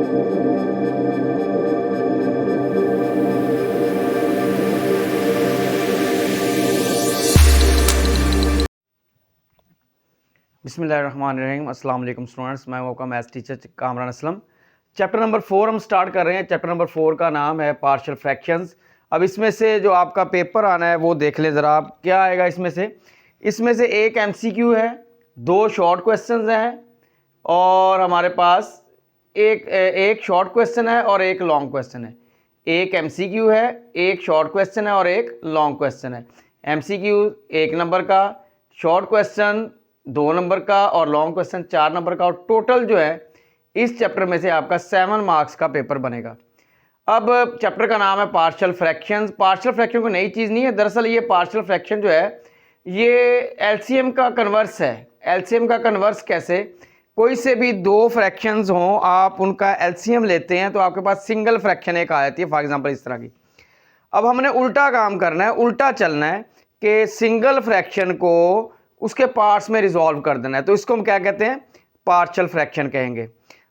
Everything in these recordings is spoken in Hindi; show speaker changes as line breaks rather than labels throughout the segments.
बिस्मिल्लाहिर्रहमानिर्रहीम। अस्सलाम वालेकुम स्टूडेंट्स, मैं आपका maths teacher Kamran Aslam. Chapter number 4 हम स्टार्ट कर रहे हैं। चैप्टर नंबर 4 का नाम है पार्शियल फ्रैक्शंस। अब इसमें से जो आपका पेपर आना है वो देख लें ज़रा, आप क्या आएगा इसमें से एक एमसीक्यू है, 2 शॉर्ट क्वेश्चंस हैं और हमारे पास एक शॉर्ट क्वेश्चन है और एक लॉन्ग क्वेश्चन है। एक एमसीक्यू है, एक शॉर्ट क्वेश्चन है और एक लॉन्ग क्वेश्चन है। एमसीक्यू 1 नंबर का, शॉर्ट क्वेश्चन 2 नंबर का और लॉन्ग क्वेश्चन 4 नंबर का, और टोटल जो है इस चैप्टर में से आपका 7 मार्क्स का पेपर बनेगा। अब चैप्टर का नाम है पार्शियल फ्रैक्शंस। पार्शियल फ्रैक्शन कोई नई चीज़ नहीं है, दरअसल ये पार्शियल फ्रैक्शन जो है ये एलसीएम का कन्वर्स है। एलसीएम का कन्वर्स कैसे? कोई से भी 2 फ्रैक्शंस हों, आप उनका एलसीएम लेते हैं तो आपके पास सिंगल फ्रैक्शन एक आ जाती है, फॉर एग्जांपल इस तरह की। अब हमने उल्टा काम करना है, उल्टा चलना है कि सिंगल फ्रैक्शन को उसके पार्ट्स में रिजॉल्व कर देना है, तो इसको हम क्या कहते हैं? पार्शियल फ्रैक्शन कहेंगे।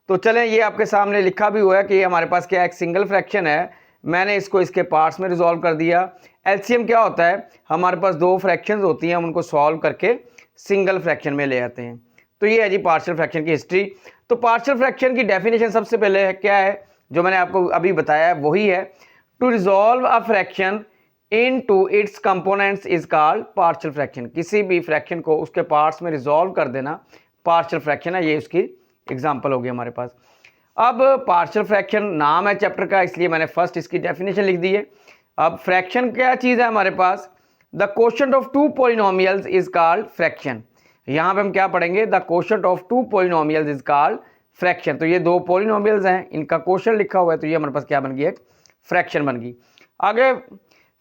तो चलें, ये आपके सामने लिखा भी हुआ है कि ये हमारे पास क्या एक सिंगल फ्रैक्शन है, मैंने इसको इसके पार्ट्स में रिजॉल्व कर दिया। एलसीएम क्या होता है? हमारे पास 2 फ्रैक्शंस होती हैं, हम उनको सॉल्व करके सिंगल फ्रैक्शन में ले आते हैं। तो ये है जी पार्शियल फ्रैक्शन की हिस्ट्री। तो पार्शियल फ्रैक्शन की डेफिनेशन सबसे पहले है क्या है, जो मैंने आपको अभी बताया वही है, to resolve a fraction into its components is called partial fraction. किसी भी फ्रैक्शन को उसके पार्ट्स में रिजॉल्व कर देना पार्शियल फ्रैक्शन है। ये उसकी एग्जांपल होगी हमारे पास। अब पार्शियल फ्रैक्शन नाम है चैप्टर का, इसलिए मैंने फर्स्ट इसकी डेफिनेशन लिख दी है। अब फ्रैक्शन क्या चीज़ है हमारे पास? The quotient of 2 polynomials is called fraction. यहाँ पे हम क्या पढ़ेंगे? The quotient of 2 polynomials is called fraction. तो ये 2 पॉलिनोमियल्स हैं, इनका कोशेंट लिखा हुआ है, तो ये हमारे पास क्या बन गई? एक फ्रैक्शन बन गई। आगे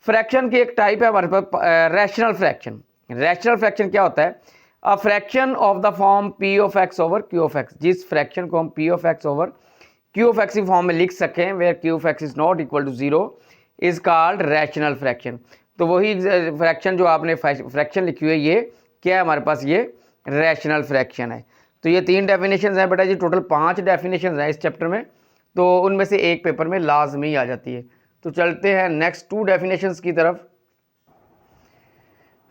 फ्रैक्शन की एक टाइप है हमारे पास रैशनल फ्रैक्शन। रैशनल फ्रैक्शन क्या होता है? A fraction of the form P of X over Q of X. जिस फ्रैक्शन को हम P of X over Q of X की फॉर्म में लिख सकें, where Q of X is not equal to 0 is called rational fraction. तो वही फ्रैक्शन जो आपने फ्रैक्शन लिखी हुई है, ये क्या है हमारे पास? ये रैशनल फ्रैक्शन है। तो ये 3 डेफिनेशन हैं बेटा जी, टोटल 5 डेफिनेशन हैं इस चैप्टर में, तो उनमें से एक पेपर में लाजमी आ जाती है। तो चलते हैं नेक्स्ट 2 डेफिनेशंस की तरफ।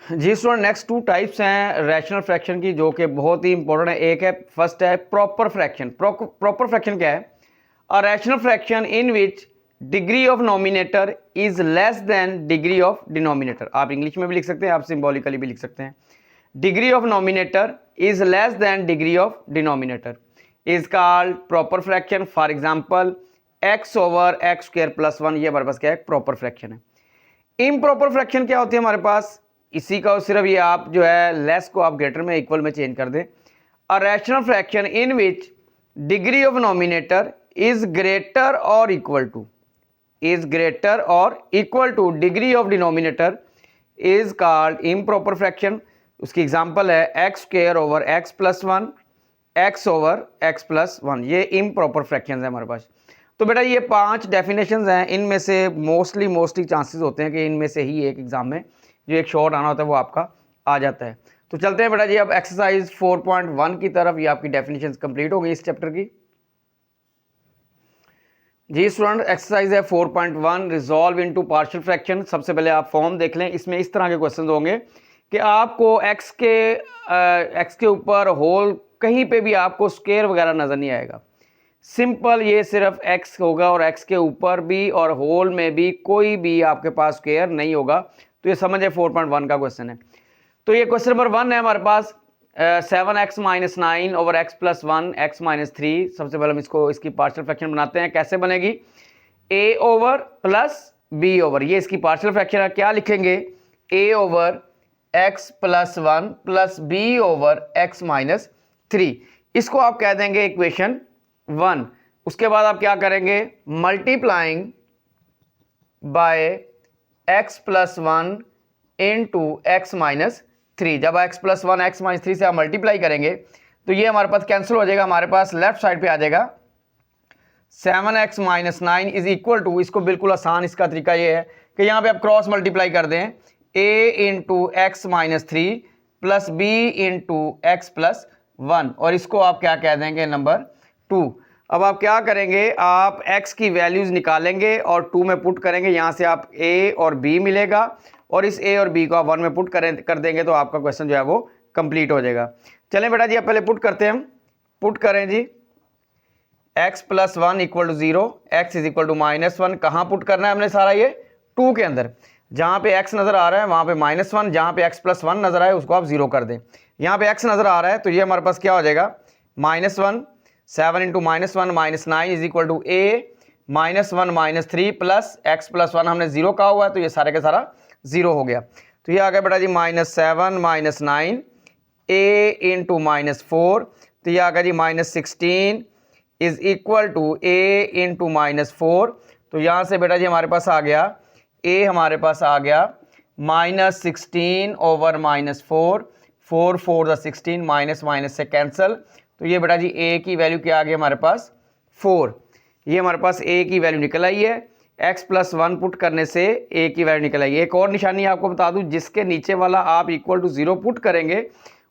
जी स्टूडेंट, नेक्स्ट 2 टाइप्स हैं रैशनल फ्रैक्शन की, जो कि बहुत ही इंपॉर्टेंट है। एक है, फर्स्ट है प्रॉपर फ्रैक्शन। प्रॉपर फ्रैक्शन क्या है? अ rational fraction in which degree of numerator is less than degree of denominator. आप इंग्लिश में भी लिख सकते हैं, आप सिंबॉलिकली भी लिख सकते हैं। Degree of numerator is less than degree of denominator is called proper fraction. For example x over x square plus 1, ये हमारे पास क्या है? प्रॉपर फ्रैक्शन है। इम्प्रॉपर फ्रैक्शन क्या होती है हमारे पास? इसी का सिर्फ ये आप जो है लेस को आप ग्रेटर में इक्वल में चेंज कर दें। A rational fraction in which degree of numerator is greater और equal to degree of denominator is called improper fraction. उसकी एग्जांपल है X square over x plus 1, X over x plus 1, ये इम्प्रॉपर फ्रैक्शन है हमारे पास। तो बेटा ये 5 डेफिनेशंस हैं, इनमें से मोस्टली चांसेस होते हैं कि इनमें से ही एक एग्जाम में जो एक शॉर्ट आना होता है वो आपका आ जाता है। तो चलते हैं बेटा जी अब एक्सरसाइज 4.1 की तरफ। ये आपकी डेफिनेशंस कंप्लीट हो गई इस चैप्टर की। जी स्टूडेंट, एक्सरसाइज है 4.1, रिजॉल्व इनटू पार्शियल फ्रैक्शन। सबसे पहले आप फॉर्म देख लें। इसमें इस तरह के क्वेश्चंस होंगे कि आपको एक्स के ऊपर होल कहीं पे भी आपको स्क्वायर वगैरह नज़र नहीं आएगा। सिंपल, ये सिर्फ एक्स होगा और एक्स के ऊपर भी और होल में भी कोई भी आपके पास स्क्वायर नहीं होगा। तो ये समझे 4.1 का क्वेश्चन है। तो ये क्वेश्चन नंबर 1 है हमारे पास 7x minus 9 over x plus 1 x minus 3। सबसे पहले हम इसकी पार्शियल फ्रैक्शन बनाते हैं। कैसे बनेगी? a over plus b over, ये इसकी पार्शियल फ्रैक्शन है। क्या लिखेंगे? a over x plus 1 plus b over x minus 3। इसको आप कह देंगे इक्वेशन 1। उसके बाद आप क्या करेंगे? Multiplying by x plus 1 into x minus 3। जब x प्लस 1 एक्स माइनस 3 से आप मल्टीप्लाई करेंगे तो ये हमारे पास कैंसिल हो जाएगा। हमारे पास लेफ्ट साइड पे आ जाएगा 7x minus 9 is equal to, इसको बिल्कुल आसान इसका तरीका ये है कि यहाँ पे आप क्रॉस मल्टीप्लाई कर दें, a into x minus 3 plus b into x plus 1, और इसको आप क्या कह देंगे? नंबर 2। अब आप क्या करेंगे, आप x की वैल्यूज़ निकालेंगे और 2 में पुट करेंगे। यहाँ से आप a और b मिलेगा और इस a और b को आप 1 में पुट कर देंगे तो आपका क्वेश्चन जो है वो कंप्लीट हो जाएगा। चलें बेटा जी, अब पहले पुट करते हैं हम। पुट करें जी, x plus 1 equal to 0, x is equal to minus 1। कहाँ पुट करना है हमने सारा ये? 2 के अंदर। जहाँ पे x नज़र आ रहा है वहाँ पे -1, जहाँ पे x प्लस 1 नज़र आए उसको आप 0 कर दें। यहाँ पे x नज़र आ रहा है तो ये हमारे पास क्या हो जाएगा, -1, 7 into -1 -9 is equal to a -1 -3 plus x plus 1 हमने 0 कहा हुआ है तो ये सारे का सारा 0 हो गया। तो ये आ गया बेटा जी -7 -9 a इंटू -4, तो ये आ गया जी -16 is equal to a into -4। तो यहाँ से बेटा जी हमारे पास आ गया a, हमारे पास आ गया -16 ओवर -4, 4 4 द 16, माइनस माइनस से कैंसिल। तो ये बेटा जी a की वैल्यू क्या आ गई हमारे पास, 4। ये हमारे पास a की वैल्यू निकल आई है। x प्लस 1 पुट करने से a की वैल्यू निकल आई है। एक और निशानी आपको बता दूं, जिसके नीचे वाला आप इक्वल टू 0 पुट करेंगे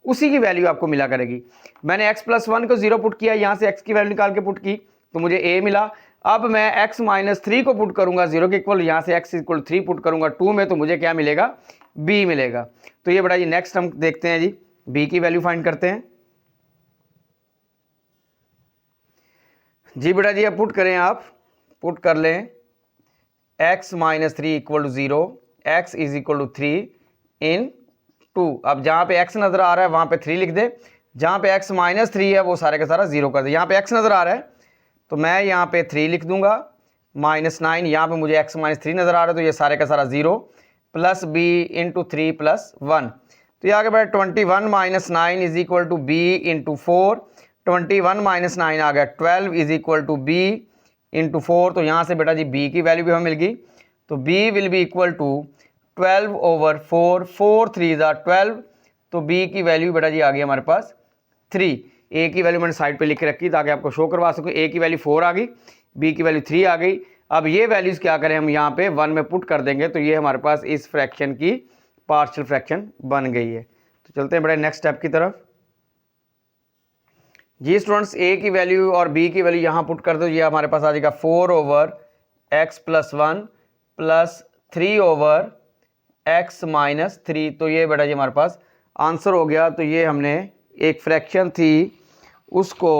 उसी की वैल्यू आपको मिला करेगी। मैंने x प्लस 1 को 0 पुट किया, यहाँ से x की वैल्यू निकाल के पुट की तो मुझे a मिला। अब मैं x माइनस 3 को पुट करूंगा 0 के इक्वल, यहाँ से x इक्वल 3 पुट करूंगा 2 में तो मुझे क्या मिलेगा, b मिलेगा। तो ये बेटा जी नेक्स्ट हम देखते हैं जी, b की वैल्यू फाइंड करते हैं जी। बेटा जी अब पुट करें, आप पुट कर लें x minus 3 equal to 0, x is equal to 3 इन 2। अब जहाँ पे x नज़र आ रहा है वहाँ पे 3 लिख दे, जहाँ पे x माइनस 3 है वो सारे का सारा 0 कर दे। यहाँ पे x नज़र आ रहा है तो मैं यहाँ पे 3 लिख दूंगा, -9, यहाँ पे मुझे x माइनस 3 नज़र आ रहा है तो ये सारे का सारा 0 प्लस b इंटू 3 प्लस 1। तो ये आगे बढ़े 21 minus 9 is equal to b into 4, 21 minus 9 आ गया 12 is equal to b into 4। तो यहाँ से बेटा जी b की वैल्यू भी हमें मिल गई, तो b will be equal to 12 over 4, 4 3 ज़ा 12। तो b की वैल्यू बेटा जी आ गई हमारे पास 3। a की वैल्यू मैंने साइड पे लिख के रखी ताकि आपको शो करवा सकूँ। a की वैल्यू 4 आ गई, b की वैल्यू 3 आ गई। अब ये वैल्यूज़ क्या करें, हम यहाँ पे 1 में पुट कर देंगे तो ये हमारे पास इस फ्रैक्शन की पार्शियल फ्रैक्शन बन गई है। तो चलते हैं बेटा नेक्स्ट स्टेप की तरफ जी। स्टूडेंट्स a की वैल्यू और b की वैल्यू यहाँ पुट कर दो, ये हमारे पास आ जाएगा 4 over x plus 1 plus 3 over x minus 3। तो ये बेटा जी हमारे पास आंसर हो गया। तो ये हमने एक फ्रैक्शन थी उसको,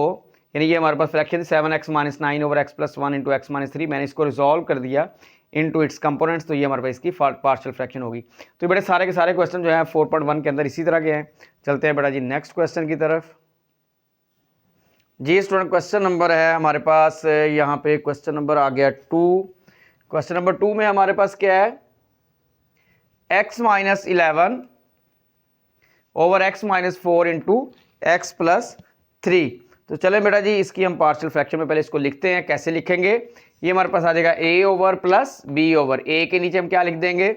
यानी ये हमारे पास फ्रैक्शन थी 7x minus 9 over x plus 1 into x minus 3, मैंने इसको रिजॉल्व कर दिया इनटू इट्स कंपोनेंट्स। तो ये हमारे पास इसकी पार्शियल फ्रैक्शन होगी। तो बेटा सारे के सारे क्वेश्चन जो है 4.1 के अंदर इसी तरह के हैं। चलते हैं बेटा जी नेक्स्ट क्वेश्चन की तरफ जी। स्टूडेंट क्वेश्चन नंबर है हमारे पास यहाँ पे, क्वेश्चन नंबर आ गया 2। क्वेश्चन नंबर 2 में हमारे पास क्या है, x minus 11 over x minus 4 into x plus 3। तो चलें बेटा जी इसकी हम पार्शियल फ्रैक्शन में पहले इसको लिखते हैं। कैसे लिखेंगे, ये हमारे पास आ जाएगा a over plus b over. a के नीचे हम क्या लिख देंगे,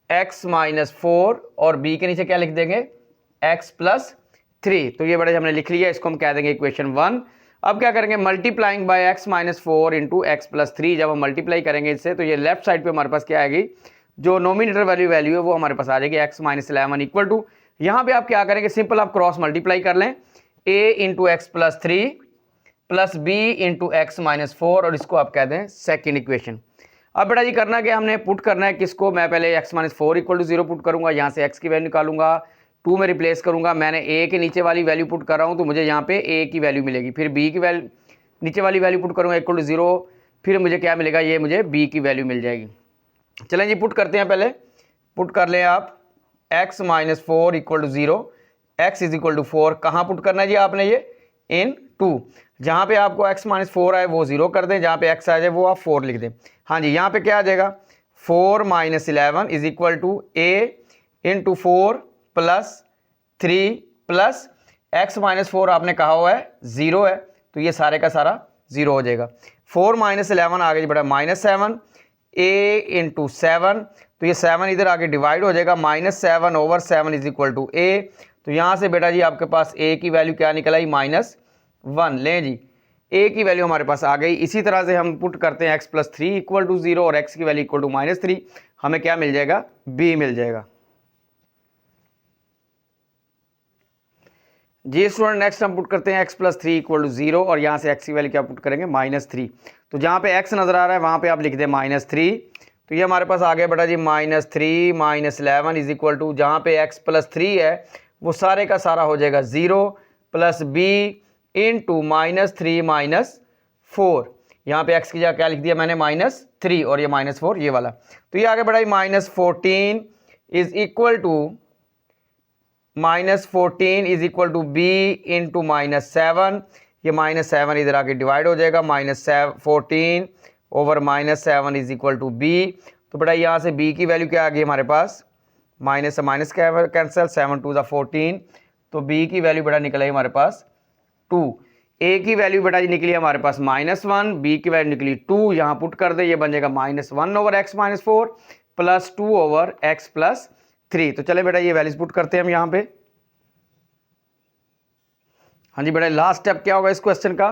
x माइनस 4 और b के नीचे क्या लिख देंगे, x प्लस 3। तो ये बेटा हमने लिख लिया, इसको हम कह देंगे इक्वेशन 1। अब क्या करेंगे, multiplying by x minus 4 into x plus 3। जब हम मल्टीप्लाई करेंगे इससे तो ये लेफ्ट साइड पे हमारे पास क्या आएगी, जो नोमिनेटर वैल्यू है वो हमारे पास आ जाएगी x माइनस 11 इक्वल टू, यहाँ पे आप क्या करेंगे, सिंपल आप क्रॉस मल्टीप्लाई कर लें, a into x plus 3 plus b into x minus 4 और इसको आप कह दें सेकेंड इक्वेशन। अब बेटा जी करना क्या, हमने पुट करना है किसको, मैं पहले x minus 4 equal to 0 put करूंगा, यहाँ से x की वैल्यू निकालूंगा, 2 में रिप्लेस करूंगा। मैंने a के नीचे वाली वैल्यू पुट कर रहा हूँ तो मुझे यहाँ पे a की वैल्यू मिलेगी, फिर b की वैल्यू नीचे वाली वैल्यू पुट करूँगा इक्वल टू 0, फिर मुझे क्या मिलेगा, ये मुझे b की वैल्यू मिल जाएगी। चलें जी पुट करते हैं, पहले पुट कर लें आप x minus 4 equal to 0, x is equal to 4। कहाँ पुट करना है जी आपने, ये इन 2। जहाँ पे आपको x माइनस 4 आए वो 0 कर दें, जहाँ पे x आ जाए वो आप 4 लिख दें। हाँ जी, यहाँ पे क्या आ जाएगा, 4 minus 11 is equal to a into 4 plus 3 plus x minus 4 आपने कहा हुआ है 0 है तो ये सारे का सारा 0 हो जाएगा। 4 माइनस 11 आ गया जी बेटा माइनस 7, a इंटू 7। तो ये 7 इधर आके डिवाइड हो जाएगा, -7 over 7 is equal to a। तो यहाँ से बेटा जी आपके पास a की वैल्यू क्या निकल आई, -1। लें जी a की वैल्यू हमारे पास आ गई। इसी तरह से हम पुट करते हैं x प्लस 3 इक्वल टू 0 और x की वैल्यू इक्वल टू -3, हमें क्या मिल जाएगा, b मिल जाएगा जी स्टूडेंट, नेक्स्ट हम पुट करते हैं x plus three equal to 0 और यहाँ से x की वैल्यू क्या पुट करेंगे -3। तो जहाँ पे x नज़र आ रहा है वहाँ पे आप लिख दें -3। तो ये हमारे पास आ गया बेटा जी -3 -11 इज इक्वल टू, जहाँ पे x प्लस 3 है वो सारे का सारा हो जाएगा 0 प्लस b इंटू -3 -4। यहाँ पे x की जगह क्या लिख दिया मैंने -3 और ये -4 ये वाला। तो ये आ गया बेटा जी -14 is equal to -14 is equal to b into -7। ये -7 इधर आके डिवाइड हो जाएगा, -14 over -7 is equal to b। तो बेटा यहाँ से b की वैल्यू क्या आ गई हमारे पास, माइनस से माइनस कैंसिल, 7 2 14। तो b की वैल्यू बेटा निकल आई हमारे पास 2। a की वैल्यू बेटा जी निकली हमारे पास -1, b की वैल्यू निकली 2। यहाँ पुट कर दे, ये बन जाएगा -1 over x -4 plus 2 over x plus 3। तो चले बेटा ये वैल्यूज पुट करते हैं हम यहाँ पे। हाँ जी बेटा, लास्ट स्टेप क्या होगा इस क्वेश्चन का,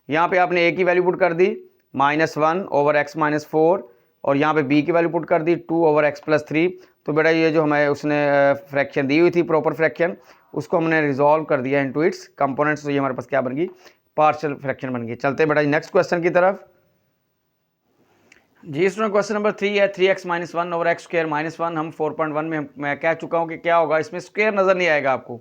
यहाँ पे आपने a की वैल्यू पुट कर दी -1 ओवर x -4 और यहाँ पे b की वैल्यू पुट कर दी 2 ओवर x प्लस 3। तो बेटा ये जो हमें उसने फ्रैक्शन दी हुई थी प्रॉपर फ्रैक्शन, उसको हमने रिजॉल्व कर दिया इनटू इट्स कंपोनेंट्स। तो ये हमारे पास क्या बन गई, पार्शियल फ्रैक्शन बन गई। चलते हैं बेटा जी नेक्स्ट क्वेश्चन की तरफ। जी स्टूडेंट, क्वेश्चन नंबर 3 है 3x - 1 ओवर x स्क्वायर -1। हम 4.1 में मैं कह चुका हूँ कि क्या होगा, इसमें स्क्वायर नज़र नहीं आएगा आपको।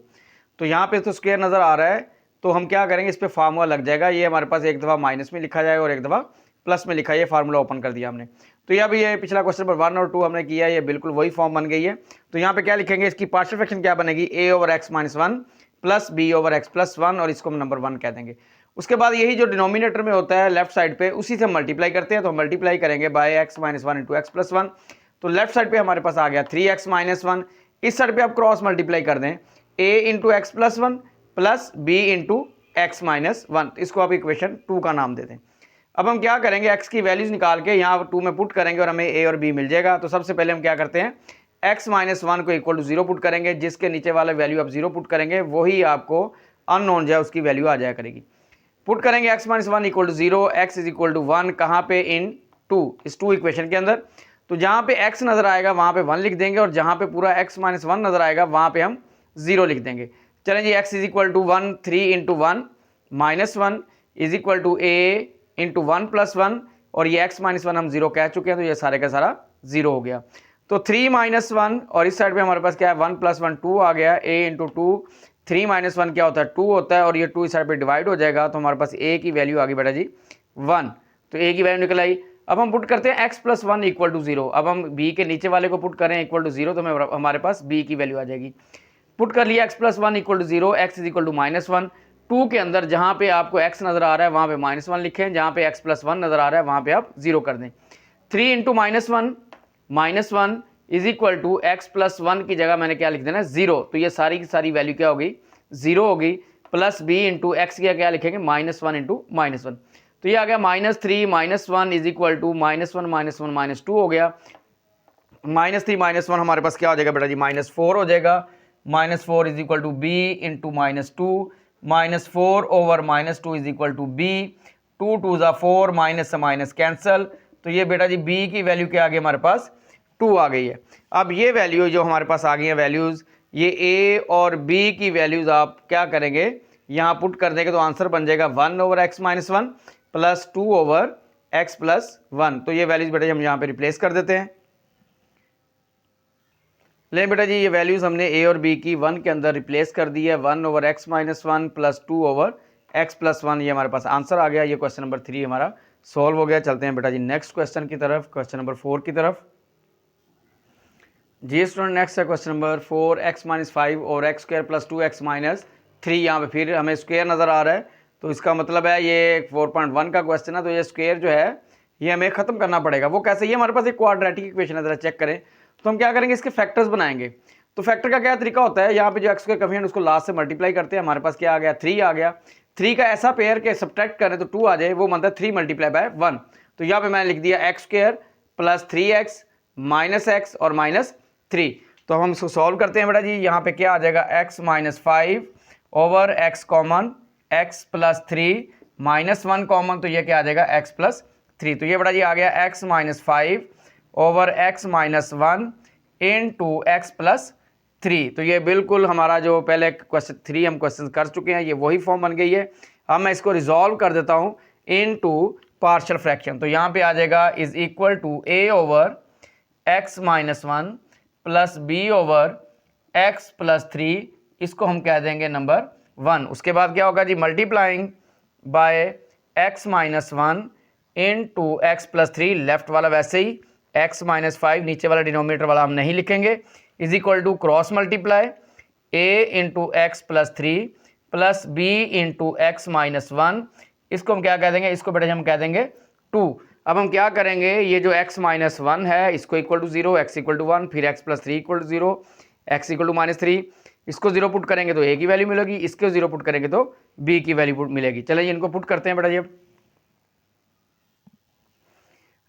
तो यहाँ पे तो स्क्वायर नज़र आ रहा है, तो हम क्या करेंगे, इस पर फार्मूला लग जाएगा। ये हमारे पास एक दफ़ा माइनस में लिखा जाएगा और एक दफ़ा प्लस में लिखा है। ये फार्मूला ओपन कर दिया हमने। तो ये अभी ये पिछला क्वेश्चन नंबर 1 और 2 हमने किया, ये बिल्कुल वही फॉर्म बन गई है। तो यहाँ पे क्या लिखेंगे, इसकी पार्शियल फ्रैक्शन क्या बनेगी, a over x -1 plus b over x plus 1 और इसको हम नंबर 1 कह देंगे। उसके बाद यही जो डिनोमिनेटर में होता है लेफ्ट साइड पे, उसी से मल्टीप्लाई करते हैं। तो मल्टीप्लाई करेंगे by x -1 into x plus 1। तो लेफ्ट साइड पे हमारे पास आ गया 3x -1। इस साइड पे आप क्रॉस मल्टीप्लाई कर दें, a into x plus 1 plus b into x -1। इसको आप इक्वेशन 2 का नाम दे दें। अब हम क्या करेंगे, x की वैल्यूज निकाल के यहाँ 2 में पुट करेंगे और हमें a और b मिल जाएगा। तो सबसे पहले हम क्या करते हैं, x -1 को इक्वल टू 0 पुट करेंगे। जिसके नीचे वाला वैल्यू आप 0 पुट करेंगे वही आपको अननोन जो है उसकी वैल्यू आ जाया करेगी। पुट करेंगे x -1 equal to 0, x is equal to 1, कहाँ पे, इन 2, इस 2 इक्वेशन के अंदर। तो जहाँ पे x नज़र आएगा वहाँ पे 1 लिख देंगे और जहाँ पे पूरा x -1 नज़र आएगा वहाँ पे हम 0 लिख देंगे। चलें जी, x is equal to 1, 3 into 1 -1 is equal to a into 1 plus 1 और ये x -1 हम 0 कह चुके हैं, तो ये सारे का सारा 0 हो गया। तो 3 -1 और इस साइड पे हमारे पास क्या है, 1 प्लस 1 2 आ गया, a इंटू 2। 3 -1 क्या होता है, 2 होता है और ये 2 इस साइड पे डिवाइड हो जाएगा। तो हमारे पास a की वैल्यू आ गई बेटा जी 1। तो a की वैल्यू निकल आई। अब हम पुट करते हैं x प्लस 1 इक्वल टू 0। अब हम b के नीचे वाले को पुट करें इक्वल टू 0, तो हमारे पास b की वैल्यू आ जाएगी। पुट कर लिया x plus 1 equal to 0, x is equal to -1। 2 के अंदर जहाँ पे आपको x नज़र आ रहा है वहाँ पे -1 लिखें, जहाँ पे x प्लस 1 नज़र आ रहा है वहाँ पे आप 0 कर दें। 3 into -1 is equal to x plus 1 की जगह मैंने क्या लिख देना, 0। तो ये सारी की सारी वैल्यू क्या हो गई, 0 हो गई। प्लस b इंटू एक्स की क्या लिखेंगे, -1 इंटू -1। तो ये आ गया -3 -1 इज इक्वल टू -1 -2 हो गया। -3 -1 हमारे पास क्या हो जाएगा बेटा जी, -4 हो जाएगा। -4 is equal to b into -2, -4 over -2 is equal to b। 2 2 ज़ा 4, माइनस से माइनस कैंसल। तो ये बेटा जी b की वैल्यू क्या आ गई हमारे पास, 2 आ गई है। अब ये वैल्यू जो हमारे पास आ गई है वैल्यूज़, ये a और b की वैल्यूज़ आप क्या करेंगे, यहाँ पुट कर देंगे तो आंसर बन जाएगा 1 over x -1 plus 2 over x plus 1। तो ये वैल्यूज़ बेटा जी हम यहाँ पे रिप्लेस कर देते हैं। लेकिन बेटा जी ये वैल्यूज़ हमने a और b की 1 के अंदर रिप्लेस कर दी है। 1 over x -1 plus 2 over x plus 1, ये हमारे पास आंसर आ गया। ये क्वेश्चन नंबर 3 हमारा सॉल्व हो गया। चलते हैं बेटा जी नेक्स्ट क्वेश्चन की तरफ, क्वेश्चन नंबर 4 की तरफ। जी स्टूडेंट, नेक्स्ट है क्वेश्चन नंबर 4, x -5 और x स्क्वायर प्लस 2x -3। यहाँ पे फिर हमें स्क्वायर नज़र आ रहा है, तो इसका मतलब है ये 4.1 का क्वेश्चन है। तो ये स्क्वायर जो है ये हमें ख़त्म करना पड़ेगा। वो कैसे, ये हमारे पास एक क्वाड्रेटिक इक्वेशन है, ज़रा चेक करें। तो हम क्या करेंगे, इसके फैक्टर्स बनाएंगे। तो फैक्टर का क्या तरीका होता है, यहाँ पे जो एक्स स्क्वायर कॉफिशिएंट उसको लास्ट से मल्टीप्लाई करते हैं। हमारे पास क्या आ गया, 3 आ गया। 3 का ऐसा पेयर के सब्ट्रैक्ट करें तो 2 आ जाए, वो बनता है 3 मल्टीप्लाई बाय 1। तो यहाँ पे मैंने लिख दिया x square plus 3x minus x और -3। तो हम इसको सॉल्व करते हैं बेटा जी। यहाँ पे क्या आ जाएगा, x -5 over x common, x plus 3 -1 common, तो ये क्या आ जाएगा x प्लस 3। तो ये बेटा जी आ गया x -5 over x -1 into x plus 3। तो ये बिल्कुल हमारा जो पहले क्वेश्चन 3 हम क्वेश्चन कर चुके हैं, ये वही फॉर्म बन गई है। अब मैं इसको रिजॉल्व कर देता हूँ इनटू पार्शियल फ्रैक्शन। तो यहाँ पे आ जाएगा is equal to a over x minus 1 plus B over x plus 3, इसको हम कह देंगे नंबर 1। उसके बाद क्या होगा जी, multiplying by x minus 1 into x plus 3, left वाला वैसे ही x माइनस 5, नीचे वाला डिनोमिनेटर वाला हम नहीं लिखेंगे, is equal to cross multiply a into x plus 3 plus B into x minus 1, इसको हम क्या कह देंगे, इसको बेटा हम कह देंगे 2। अब हम क्या करेंगे, ये जो x माइनस 1 है इसको equal to 0, x equal to 1, फिर x plus 3 equal to 0, x equal to minus 3, इसको 0 पुट करेंगे तो a की वैल्यू मिलेगी, इसको 0 पुट करेंगे तो b की वैल्यू मिलेगी। चलिए इनको पुट करते हैं बेटा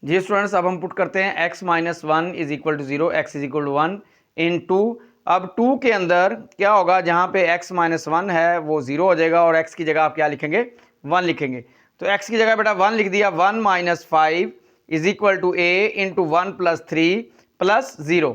जी स्टूडेंट्स, अब हम पुट करते हैं x minus 1 is equal to 0, x is equal to 1 इन 2। अब 2 के अंदर क्या होगा, जहाँ पे x माइनस 1 है वो 0 हो जाएगा और x की जगह आप क्या लिखेंगे, 1 लिखेंगे। तो x की जगह बेटा 1 लिख दिया, 1 minus 5 is equal to a into 1 plus 3 plus 0।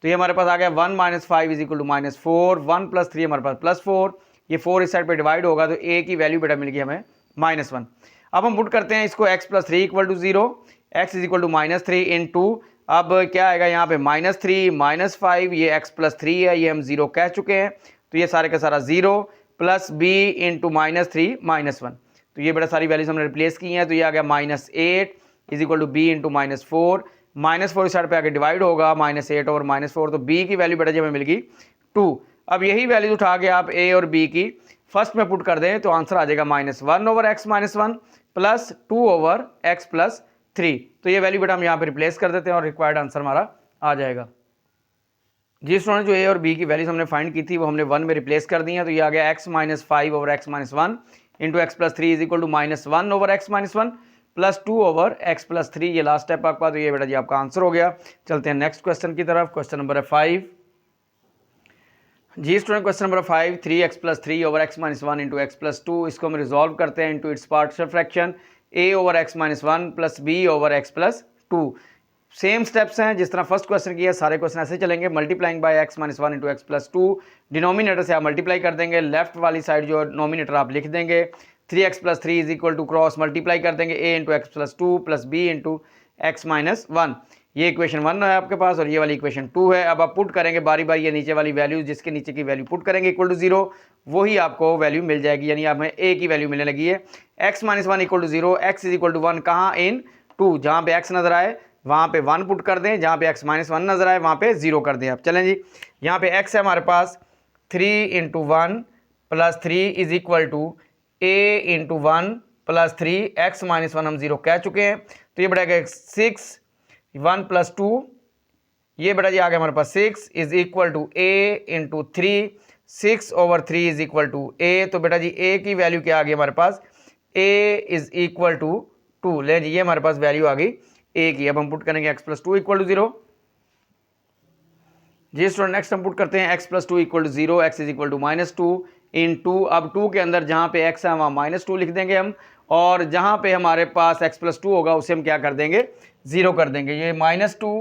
तो ये हमारे पास आ गया 1 minus 5 is equal to minus 4, 1 plus 3 हमारे पास प्लस 4, ये 4 इस साइड पे डिवाइड होगा तो a की वैल्यू बेटा मिल गई हमें माइनस 1। अब हम पुट करते हैं इसको x plus 3 equal to 0, x is equal to minus 3 इन 2। अब क्या आएगा यहाँ पे माइनस 3 माइनस 5, ये x प्लस 3 है, ये हम 0 कह चुके हैं, तो ये सारे का सारा 0 plus b into minus 3 minus 1। तो ये बेटा सारी वैल्यूज हमने रिप्लेस की हैं, तो ये आ गया minus 8 is equal to b into minus 4, minus 4 इस साइड पे आगे डिवाइड होगा, माइनस 8 ओवर माइनस 4, तो b की वैल्यू बेटा जी हमें मिल गई 2। अब यही वैल्यूज उठा के आप a और b की फर्स्ट में पुट कर दें तो आंसर आ जाएगा minus 1 over x minus 1 plus 2 over x plus 3। तो ये वैल्यू बेटा हम यहाँ पे रिप्लेस कर देते हैं और रिक्वायर्ड आंसर हमारा आ जाएगा। जी स्टूडेंट, जो a और b की वैल्यूज हमने फाइंड की थी वो हमने 1 में रिप्लेस कर दी है, तो ये आ गया x minus 5 over x minus 1 into x plus 3 is equal to minus 1 over x minus 1 plus 2 over x plus 3। ये लास्ट स्टेप आपका, तो ये बेटा जी आपका आंसर हो गया। चलते हैं नेक्स्ट क्वेश्चन की तरफ। क्वेश्चन नंबर है 5। जी student, question number 5, 3x plus 3 over x minus 1 into x plus 2, इसको हम रिजॉल्व करते हैं into its partial fraction a over x minus 1 plus b over x plus 2। Same steps हैं जिस तरह फर्स्ट क्वेश्चन किया, सारे क्वेश्चन ऐसे चलेंगे। Multiplying by x minus 1 into x plus 2, denominator से आप मल्टीप्लाई कर देंगे, लेफ्ट वाली साइड जो नोमिनेटर आप लिख देंगे, 3x plus 3 is equal to cross multiply कर देंगे a into x plus 2 plus b into x minus 1। ये इक्वेशन 1 है आपके पास और ये वाली इक्वेशन 2 है। अब आप पुट करेंगे बारी बारी, ये नीचे वाली वैल्यू जिसके नीचे की वैल्यू पुट करेंगे इक्वल टू 0, वही आपको वैल्यू मिल जाएगी, यानी हमें a की वैल्यू मिलने लगी है। x minus 1 equal to 0, x is equal to 1 कहाँ, इन 2, जहाँ पे x नजर आए वहाँ पे 1 पुट कर दें, जहाँ पे x माइनस 1 नजर आए वहाँ पे 0 कर दें आप। चलें जी, यहाँ पे x है हमारे पास 3 into 1 plus 3 is equal to a into 1 plus 3, x minus 1 हम 0 कह चुके हैं, तो ये बढ़ेगा 6, 1 प्लस 2, ये बेटा जी आ गया हमारे पास 6 is equal to a into 3, 6 over 3 is equal to a। तो बेटा जी a की वैल्यू क्या आ गई हमारे पास, a इज इक्वल टू 2। ले जी, ये हमारे पास वैल्यू आ गई a की। अब हम पुट करेंगे x प्लस 2 इक्वल टू 0। जी स्टूडेंट, नेक्स्ट हम पुट करते हैं x plus 2 equal to 0, x is equal to minus 2 इन 2। अब 2 के अंदर जहाँ पे x है वहाँ माइनस 2 लिख देंगे हम, और जहाँ पे हमारे पास x प्लस 2 होगा उसे हम क्या कर देंगे, 0 कर देंगे। ये माइनस 2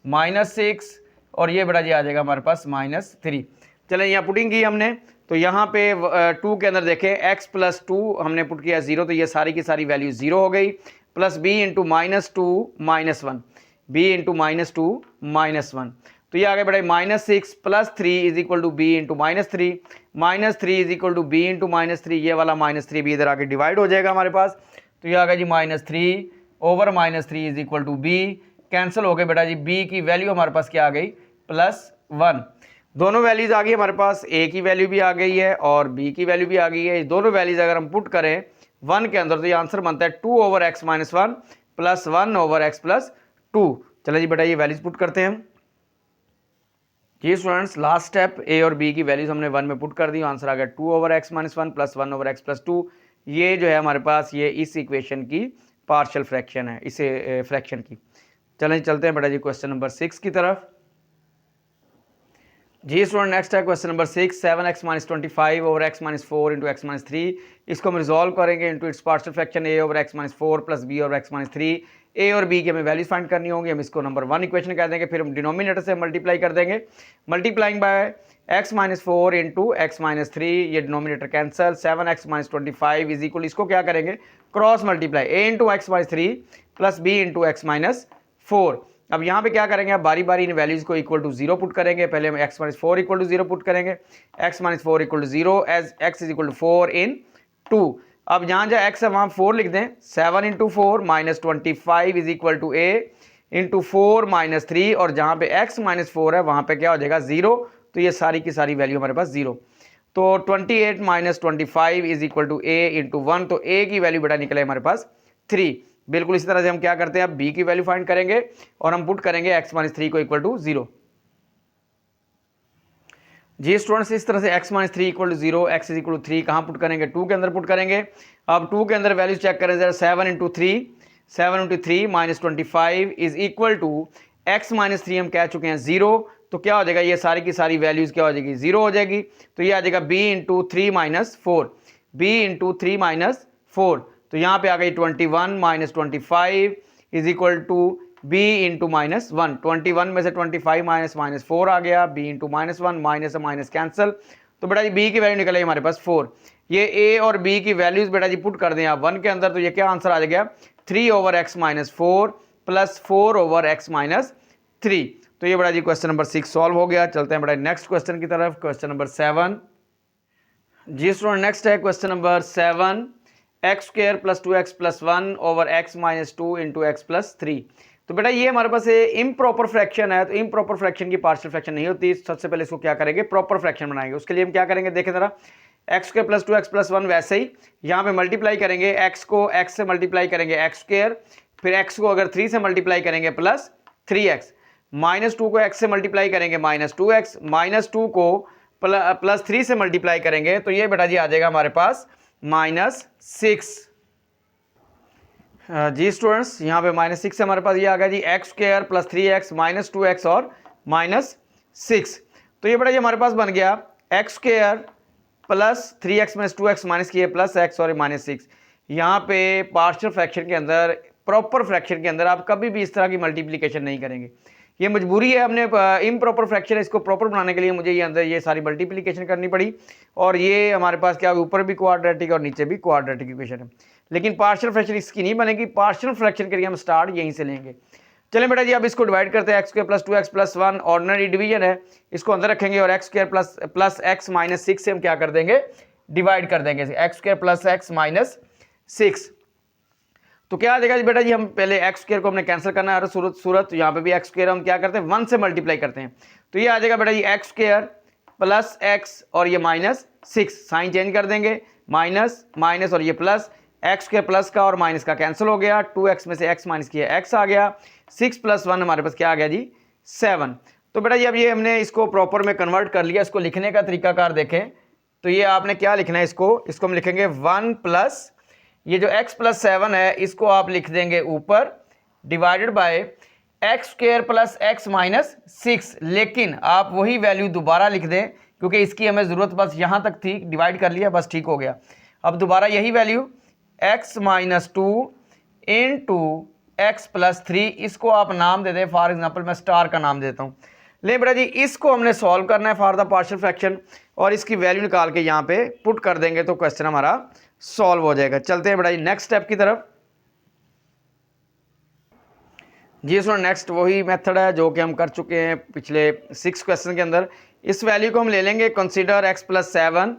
माइनस 6 और ये बेटा जी आ जाएगा हमारे पास माइनस 3। चलें, यहाँ पुटिंग की हमने, तो यहाँ पे 2 के अंदर देखें x प्लस 2 हमने पुट किया 0, तो ये सारी की सारी वैल्यू 0 हो गई, plus b into minus 2 minus 1, b into minus 2 minus 1, तो ये आ गया बेटा minus 6 plus 3 is equal to B into minus 3, minus 3 is equal to B into minus 3, ये वाला माइनस 3 भी इधर आके डिवाइड हो जाएगा हमारे पास, तो ये आ गया जी minus 3 over minus 3 is equal to B. Cancel हो गए बेटा जी, b की वैल्यू हमारे पास क्या आ गई, प्लस 1। दोनों वैल्यूज आ गई हमारे पास, a की वैल्यू भी आ गई है और b की वैल्यू भी आ गई है। दोनों वैल्यूज अगर हम पुट करें 1 के अंदर तो ये आंसर बनता है 2 over x minus 1 plus 1 over x plus 2। चलो जी बेटा ये वैल्यूज पुट करते हैं हम। जी स्टूडेंट्स, लास्ट स्टेप, a और b की वैल्यूज हमने 1 में पुट कर दी, आंसर आ गया 2 over x minus 1 plus 1 over x plus 2। ये जो है हमारे पास ये इस इक्वेशन की पार्शियल फ्रैक्शन है, इसे फ्रैक्शन की। चलें चलते हैं बेटा जी क्वेश्चन नंबर 6 की तरफ। जी स्टूडेंट, नेक्स्ट है question number 6, 7x minus 25 over x minus 4 into x minus 3। इसको हम रिजॉल्व करेंगे into its partial fraction a over x minus 4 plus b over x minus 3। a और b की हमें वैल्यूज फाइंड करनी होंगी। हम इसको नंबर 1 इक्वेशन कह देंगे, फिर हम डिनोमिनेटर से मल्टीप्लाई कर देंगे, multiplying by x minus 4 into x minus 3, ये denominator cancel. 7x minus 25 is equal, इसको क्या करेंगे cross multiply, a into x minus 3 plus b into x minus 4। अब यहाँ पे क्या करेंगे, अब बारी बारी इन वैल्यूज को इक्वल टू 0 पुट करेंगे। पहले हम x minus 4 equal to 0 put करेंगे, x minus 4 equal to 0 as x is equal to 4 इन 2। अब जहाँ जहाँ x है वहाँ 4 लिख दें। 7 into 4 minus 25 is equal to a into 4 minus 3, और जहाँ पे x माइनस 4 है वहाँ पे क्या हो जाएगा 0, तो ये सारी की सारी वैल्यू हमारे पास 0। तो 28 minus 25 is equal to a into 1, तो a की वैल्यू बेटा निकले हमारे पास 3। बिल्कुल इसी तरह से हम क्या करते हैं, अब b की वैल्यू फाइंड करेंगे और हम पुट करेंगे x माइनस 3 को इक्वल टू 0। जी स्टूडेंट्स, इस तरह से x minus 3 equal to 0, x is equal to 3 कहाँ पुट करेंगे, 2 के अंदर पुट करेंगे। अब 2 के अंदर वैल्यूज चेक करें जरा, 7 into 3 minus 25 is equal to x minus 3 हम कह चुके हैं 0, तो क्या हो जाएगा, ये सारी की सारी वैल्यूज क्या हो जाएगी 0 हो जाएगी। तो ये आ जाएगा b into 3 minus 4, b into 3 minus 4, तो यहाँ पे आ गई 21 minus 25 is equal to b into minus 1। 21 में से 25 माइनस माइनस 4 आ गया, b into minus 1, minus minus cancel, तो बेटा जी b की वैल्यू निकल आई हमारे पास 4। ये a और b की वैल्यूज बेटा जी पुट कर दें आप 1 के अंदर, तो ये क्या आंसर आ गया 3 over x minus 4 plus 4 over x minus 3। तो ये बेटा जी क्वेश्चन नंबर 6 सॉल्व हो गया। चलते हैं बेटा नेक्स्ट क्वेश्चन की तरफ, क्वेश्चन नंबर 7। जी स्टूडेंट, नेक्स्ट है question number 7, x square plus 2x plus 1 over x minus 2 into x plus 3। तो बेटा ये हमारे पास इम्प्रॉपर फ्रैक्शन है, तो इम्प्रॉपर फ्रैक्शन की पार्शियल फ्रैक्शन नहीं होती। सबसे पहले इसको क्या करेंगे, प्रॉपर फ्रैक्शन बनाएंगे। उसके लिए हम क्या करेंगे, देखें जरा, x square plus 2x plus 1, वैसे ही यहाँ पे मल्टीप्लाई करेंगे, एक्स को एक्स से मल्टीप्लाई करेंगे एक्स स्क्वायर, फिर एक्स को अगर 3 से मल्टीप्लाई करेंगे प्लस 3x, माइनस 2 को x से मल्टीप्लाई करेंगे माइनस 2x, माइनस 2 को प्लस 3 से मल्टीप्लाई करेंगे, तो ये बेटा जी आ जाएगा हमारे पास माइनस 6। जी स्टूडेंट्स, यहाँ पे माइनस 6 हमारे पास ये आ गया जी X square plus 3x minus 2x और माइनस 6। तो ये बेटा जी हमारे पास बन गया x square plus 3x minus 2x minus किए प्लस x और माइनस 6। यहाँ पे पार्शियल फ्रैक्शन के अंदर, प्रॉपर फ्रैक्शन के अंदर आप कभी भी इस तरह की मल्टीप्लिकेशन नहीं करेंगे, ये मजबूरी है। हमने इम्प्रॉपर फ्रैक्शन है, इसको प्रॉपर बनाने के लिए मुझे ये अंदर ये सारी मल्टीप्लिकेशन करनी पड़ी, और ये हमारे पास क्या ऊपर भी क्वाड्रेटिक और नीचे भी क्वाड्रेटिक इक्वेशन है, लेकिन पार्शियल फ्रैक्शन इसकी नहीं बनेगी। पार्शियल फ्रैक्शन के लिए हम स्टार्ट यहीं से लेंगे। चलें बेटा जी, अब इसको डिवाइड करते हैं, x square plus 2x plus 1 ordinary division है, इसको अंदर रखेंगे और x square plus x minus 6 से हम क्या कर देंगे, डिवाइड कर देंगे, x square plus x minus 6। तो क्या आ जाएगा जी बेटा जी, हम पहले एक्स स्क्वायर को हमने कैंसिल करना है, और सूरत यहाँ पे भी एक्स स्क्वायर हम क्या करते हैं 1 से मल्टीप्लाई करते हैं, तो ये आ जाएगा बेटा जी एक्स स्क्वायर प्लस एक्स और ये माइनस 6, साइन चेंज कर देंगे, माइनस माइनस और ये प्लस, एक्स स्क्वायर प्लस का और माइनस का कैंसिल हो गया, 2x में से x माइनस किया x आ गया, 6 प्लस 1 हमारे पास क्या आ गया जी 7। तो बेटा जी अब ये हमने इसको प्रॉपर में कन्वर्ट कर लिया। इसको लिखने का तरीकाकार देखें, तो ये आपने क्या लिखना है, इसको हम लिखेंगे 1 प्लस ये जो x प्लस 7 है, इसको आप लिख देंगे ऊपर, divided by x square plus x minus 6, लेकिन आप वही वैल्यू दोबारा लिख दें, क्योंकि इसकी हमें ज़रूरत बस यहाँ तक थी, डिवाइड कर लिया बस ठीक हो गया। अब दोबारा यही value x minus 2 into x plus 3, इसको आप नाम दे दें, फॉर एग्जाम्पल मैं स्टार का नाम देता हूँ। ले बेटा जी, इसको हमने सॉल्व करना है फॉर द पार्शियल फ्रैक्शन, और इसकी वैल्यू निकाल के यहाँ पे पुट कर देंगे, तो क्वेश्चन हमारा सॉल्व हो जाएगा। चलते हैं बेटा जी नेक्स्ट स्टेप की तरफ। जी सर, नेक्स्ट वही मेथड है जो कि हम कर चुके हैं पिछले 6 क्वेश्चन के अंदर। इस वैल्यू को हम ले लेंगे, consider x plus 7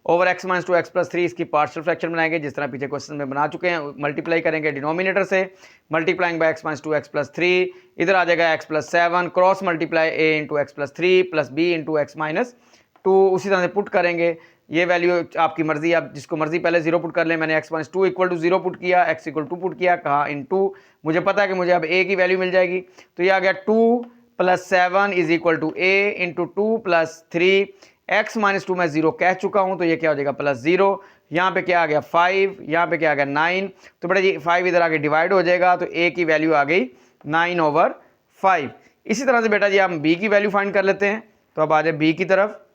over x minus 2 x plus 3, इसकी पार्शियल फ्रैक्शन बनाएंगे जिस तरह पीछे क्वेश्चन में बना चुके हैं। मल्टीप्लाई करेंगे डिनोमिनेटर से, multiplying by x minus 2 x plus 3, इधर आ जाएगा x plus 7, cross multiply a into x plus 3 plus b into x minus 2, उसी तरह से पुट करेंगे। ये वैल्यू आपकी मर्जी, आप जिसको मर्जी पहले 0 पुट कर लें। मैंने x minus 2 equal to 0 put किया, x इक्वल 2 पुट किया, कहा इन 2, मुझे पता है कि मुझे अब a की वैल्यू मिल जाएगी, तो ये आ गया 2 plus 7 is equal to a into 2 plus 3, x minus 2 मैं 0 कह चुका हूँ, तो ये क्या हो जाएगा प्लस 0, यहाँ पे क्या आ गया 5, यहाँ पे क्या आ गया 9, तो बेटा जी 5 इधर आगे डिवाइड हो जाएगा, तो a की वैल्यू आ गई 9 ओवर 5। इसी तरह से बेटा जी हम b की वैल्यू फाइंड कर लेते हैं। तो अब आ जाए बी की तरफ।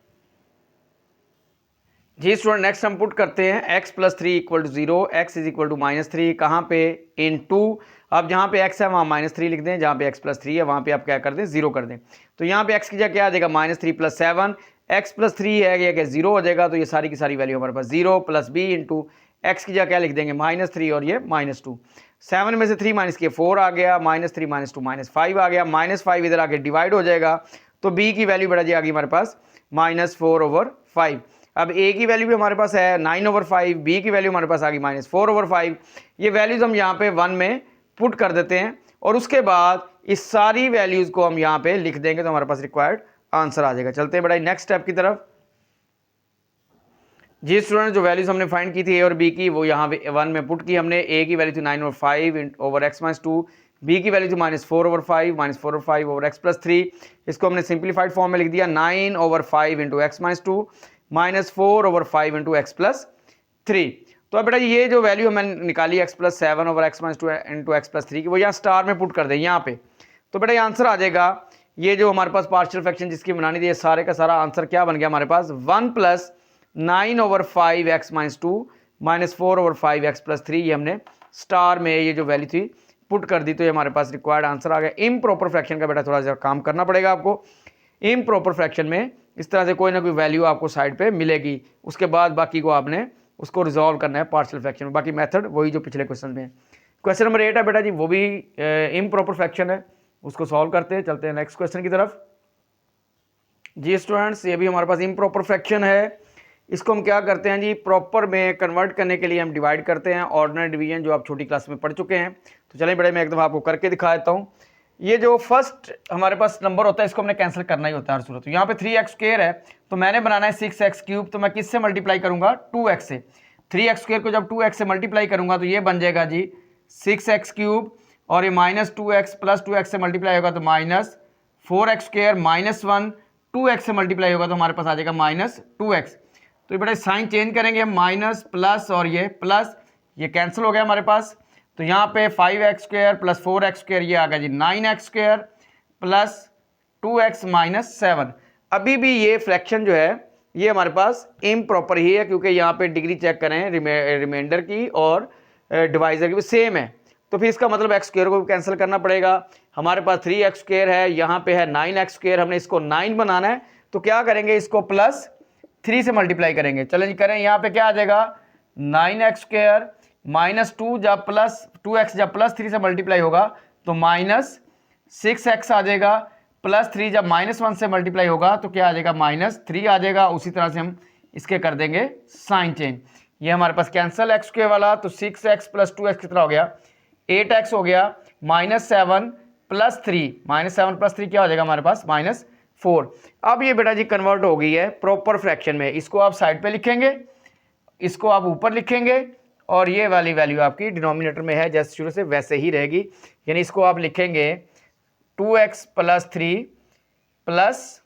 जी स्टूडेंट, नेक्स्ट हम पुट करते हैं x plus 3 equal to 0, x is equal to -3, कहाँ पे, इन टू। अब जहाँ पे x है वहाँ -3 लिख दें, जहाँ पे x प्लस 3 है वहाँ पे आप क्या कर दें, 0 कर दें। तो यहाँ पे x की जगह क्या आ जाएगा, -3 प्लस 7, x प्लस 3 है ये क्या 0 हो जाएगा, तो ये सारी की सारी वैल्यू हमारे पास 0 प्लस b इंटू एक्स की जगह क्या लिख देंगे, -3 और ये -2। 7 में से 3 माइनस किए 4 आ गया, -3 -2 -5 आ गया, -5 इधर आके डिवाइड हो जाएगा, तो b की वैल्यू बेटा जी आ गई हमारे पास -4/5। अब a की वैल्यू भी हमारे पास है 9/5, b की वैल्यू हमारे पास आ गई -4/5। ये वैल्यूज हम यहाँ पे 1 में पुट कर देते हैं और उसके बाद इस सारी वैल्यूज को हम यहाँ पे लिख देंगे तो हमारे पास रिक्वायर्ड आंसर आ जाएगा। चलते हैं बेटा नेक्स्ट स्टेप की तरफ। जी स्टूडेंट, जो वैल्यूज हमने फाइंड की थी a और b की, वो यहाँ पे 1 में पुट की हमने। a की वैल्यू थी 9/5/x-2, b की वैल्यू थी -4/5 -4/5/x+3। इसको हमने सिंप्लीफाइड फॉर्म में लिख दिया 9/5 -4/5 x+3। तो अब बेटा ये जो वैल्यू हमने निकाली x+7/x-2 की, वो यहाँ स्टार में पुट कर दें यहाँ पे, तो बेटा ये आंसर आ जाएगा। ये जो हमारे पास पार्शियल फ्रैक्शन जिसकी बनानी थी, ये सारे का सारा आंसर क्या बन गया हमारे पास, 1 + 9/5x-2 -4/5x+3। ये हमने स्टार में ये जो वैल्यू थी पुट कर दी, तो ये हमारे पास रिक्वायर्ड आंसर आ गया। इम्प्रॉपर फ्रैक्शन का बेटा थोड़ा सा काम करना पड़ेगा आपको। इम्प्रॉपर फ्रैक्शन में इस तरह से कोई ना कोई वैल्यू आपको साइड पे मिलेगी, उसके बाद बाकी को आपने उसको रिजॉल्व करना है पार्शियल फ्रैक्शन में। बाकी मेथड वही जो पिछले क्वेश्चन में है। क्वेश्चन नंबर 8 है बेटा जी, वो भी इम्प्रॉपर फ्रैक्शन है, उसको सॉल्व करते हैं। चलते हैं नेक्स्ट क्वेश्चन की तरफ। जी स्टूडेंट्स, ये भी हमारे पास इम्प्रॉपर फ्रैक्शन है। इसको हम क्या करते हैं जी, प्रॉपर में कन्वर्ट करने के लिए हम डिवाइड करते हैं, ऑर्डिनरी डिवीजन जो आप छोटी क्लास में पढ़ चुके हैं। तो चलिए बेटा मैं एकदम आपको करके दिखा देता हूँ। ये जो फर्स्ट हमारे पास नंबर होता है इसको हमने कैंसिल करना ही होता है हर सूरत। तो यहाँ पे 3x² है, तो मैंने बनाना है 6x³, तो मैं किससे मल्टीप्लाई करूंगा, 2x से। 3x² को जब 2x से मल्टीप्लाई करूंगा तो ये बन जाएगा जी 6x³ और ये -2x प्लस 2x से मल्टीप्लाई होगा तो -4x² -1, 2x से मल्टीप्लाई होगा तो हमारे पास आ जाएगा -2x। तो ये बेटा साइन चेंज करेंगे हम, माइनस प्लस और ये प्लस, ये कैंसिल हो गया हमारे पास। तो यहाँ पे 5x² प्लस 4x² ये आ गया जी 9x² प्लस 2x -7। अभी भी ये फ्रैक्शन जो है ये हमारे पास इम्प्रॉपर ही है, क्योंकि यहाँ पे डिग्री चेक करें रिमाइंडर की और डिवाइजर की भी सेम है। तो फिर इसका मतलब x² को भी कैंसिल करना पड़ेगा। हमारे पास 3x² है, यहाँ पे है 9x², हमने इसको 9 बनाना है, तो क्या करेंगे, इसको +3 से मल्टीप्लाई करेंगे। चलें जी करें, यहाँ पे क्या आ जाएगा 9x² -2 जब प्लस 2x जब +3 से मल्टीप्लाई होगा तो -6x आ जाएगा, +3 जब -1 से मल्टीप्लाई होगा तो क्या आ जाएगा, -3 आ जाएगा। उसी तरह से हम इसके कर देंगे साइन चेंज। ये हमारे पास कैंसल x² वाला, तो 6x + 2x कितना हो गया, 8x हो गया, -7 + 3, -7 + 3 क्या हो जाएगा हमारे पास, -4। अब ये बेटा जी कन्वर्ट हो गई है प्रॉपर फ्रैक्शन में। इसको आप साइड पे लिखेंगे, इसको आप ऊपर लिखेंगे, और ये वाली वैल्यू आपकी डिनोमिनेटर में है जैसे शुरू से वैसे ही रहेगी। यानी इसको आप लिखेंगे 2x + 3 plus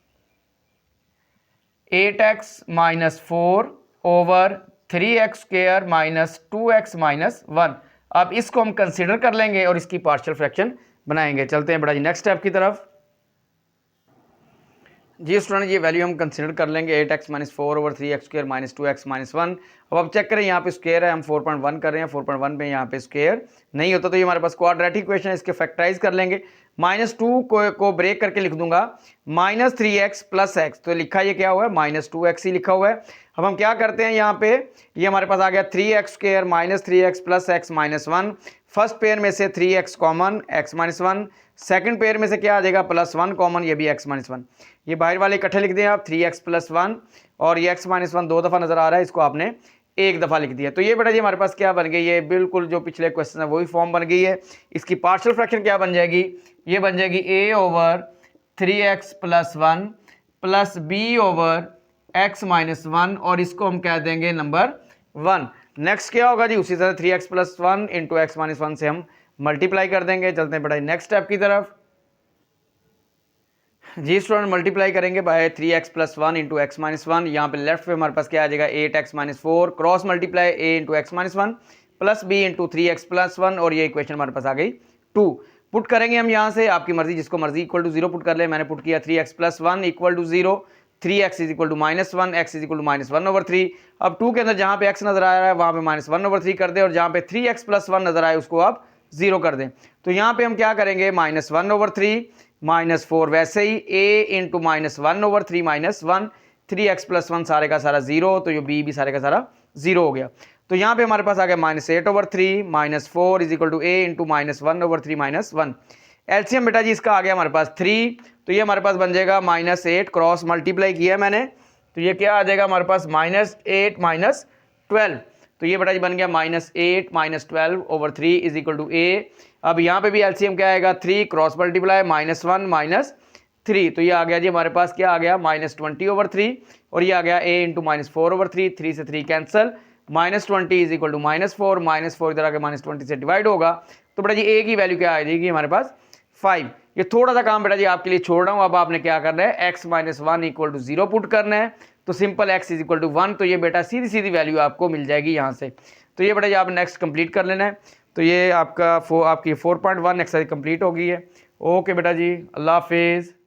8x - 4 over 3x² - 2x - 1। अब इसको हम कंसीडर कर लेंगे और इसकी पार्शियल फ्रैक्शन बनाएंगे। चलते हैं बेटा जी नेक्स्ट स्टेप की तरफ। जी स्टूडेंट, ये वैल्यू हम कंसीडर कर लेंगे 8x - 4 ओवर 3x² - 2x - 1। अब आप चेक करें, यहाँ पे स्क्वायर है, हम 4.1 कर रहे हैं, 4.1 में यहाँ पे स्क्वायर नहीं होता, तो ये हमारे पास क्वाड्रेटिक इक्वेशन है, इसके फैक्टराइज कर लेंगे। -2 को ब्रेक करके लिख दूंगा -3x + x, तो लिखा ये क्या हुआ है, -2x ही लिखा हुआ है। अब हम क्या करते हैं, यहाँ पे ये हमारे पास आ गया 3x² - 3x + x - 1। First pair में से 3x common, x - 1। Second pair में से क्या आ जाएगा, +1 कॉमन, ये भी x - 1। ये बाहर वाले इकट्ठे लिख दें आप, 3x + 1, और ये x - 1 2 दफ़ा नजर आ रहा है, इसको आपने एक दफ़ा लिख दिया। तो ये बेटा जी हमारे पास क्या बन गई है, बिल्कुल जो पिछले क्वेश्चन है वही फॉर्म बन गई है। इसकी पार्शियल फ्रैक्शन क्या बन जाएगी, ये बन जाएगी a over 3x + 1 plus b over x - 1, और इसको हम कह देंगे नंबर 1। नेक्स्ट क्या होगा जी, उसी तरह 3x + 1 इंटू x - 1 से हम मल्टीप्लाई कर देंगे। चलते हैं बेटा नेक्स्ट स्टेप की तरफ। जी स्टूडेंट, मल्टीप्लाई करेंगे बाय 3x + 1 इंटू x - 1। यहाँ पे लेफ्ट पे हमारे पास क्या आ जाएगा, 8x - 4 cross multiply a into x - 1 plus b into 3x + 1, और ये इक्वेशन हमारे पास आ गई 2। पुट करेंगे हम यहाँ से, आपकी मर्जी, जिसको मर्जी इक्वल टू 0 पुट कर ले। मैंने पुट किया 3x + 1 equal to 0, 3x is equal to -1, x is equal to -1/3। अब 2 के अंदर जहाँ पे x नजर आ रहा है वहाँ पे -1/3 कर दे, और जहाँ पे 3x + 1 नजर आए उसको आप 0 कर दें। तो यहाँ पे हम क्या करेंगे, -1/3 -4 वैसे ही, a इंटू -1/3 -1, 3x + 1 सारे का सारा 0, तो ये b भी सारे का सारा 0 हो गया। तो यहाँ पे हमारे पास आ गया -8/3 -4 is equal to a into -1/3 -1। LCM बेटा जी इसका आ गया हमारे पास 3, तो ये हमारे पास बन जाएगा -8 क्रॉस मल्टीप्लाई किया मैंने, तो ये क्या आ जाएगा हमारे पास -8 -12। तो ये बेटा जी बन गया -8 -12/3 इज इक्वल टू a। अब यहाँ पे भी एलसीएम क्या आएगा, 3 क्रॉस मल्टीप्लाई -1 -3, तो ये आ गया जी हमारे पास, क्या आ गया, -20/3, और ये आ गया a इंटू -4/3, 3 से 3 कैंसल, -20 इज इक्वल टू -4, -4 इधर आके -20 से डिवाइड होगा, तो बेटा जी a की वैल्यू क्या आ जाएगी हमारे पास 5। ये थोड़ा सा काम बेटा जी आपके लिए छोड़ रहा हूँ। अब आपने क्या करना है, x - 1 इक्वल टू 0 पुट करना है, तो simple x is equal to 1, तो ये बेटा सीधी सीधी वैल्यू आपको मिल जाएगी यहाँ से। तो ये बेटा जी आप नेक्स्ट कंप्लीट कर लेना है। तो ये आपका आपकी 4.1 एक्सरसाइज कंप्लीट हो गई है। ओके बेटा जी, अल्लाह हाफिज़।